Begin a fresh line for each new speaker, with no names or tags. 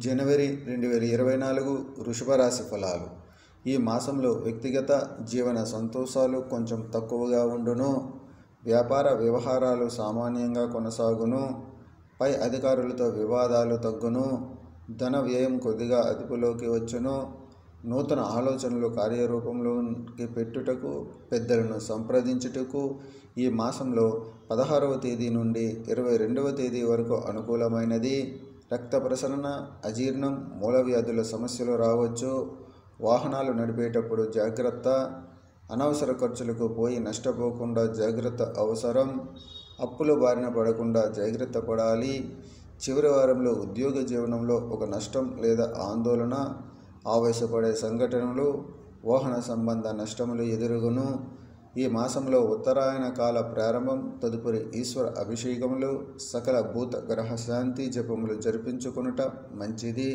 జనవరి 2024 వృషభ రాశి ఫలాలు. ఈ మాసంలో వ్యక్తిగత జీవన సంతోషాలు కొంచెం తక్కువగా ఉండును. వ్యాపార వ్యవహారాలు సామాన్యంగా కొనసాగును. పై అధికారులతో వివాదాలు తగ్గును. ధన వ్యయం కొద్దిగా అదుపులోకి వచ్చును. నూతన ఆలోచనలు కార్యరూపంలోకి పెట్టుటకు పెద్దలను సంప్రదించుటకు ఈ మాసంలో 16వ తేదీ నుండి 22వ తేదీ వరకు అనుకూలమైనది. రక్త ప్రసరణ, అజీర్ణం, మూలవ్యాధుల సమస్యలు రావచ్చు. వాహనాలు నడిపేటప్పుడు జాగ్రత్త. అనవసర ఖర్చులకు పోయి నష్టపోకుండా జాగ్రత్త అవసరం. అప్పుల బారిన పడకుండా జాగ్రత్త పడాలి. చివరి వారంలో ఉద్యోగ జీవనంలో ఒక నష్టం లేదా ఆందోళన, ఆవేశపడే సంఘటనలు, వాహన సంబంధ నష్టములు ఎదురుగును. ఈ మాసంలో ఉత్తరాయణ కాల ప్రారంభం, తదుపరి ఈశ్వర అభిషేకములు, సకల భూత గ్రహ శాంతి జపములు జరిపించుకొనుట మంచిది.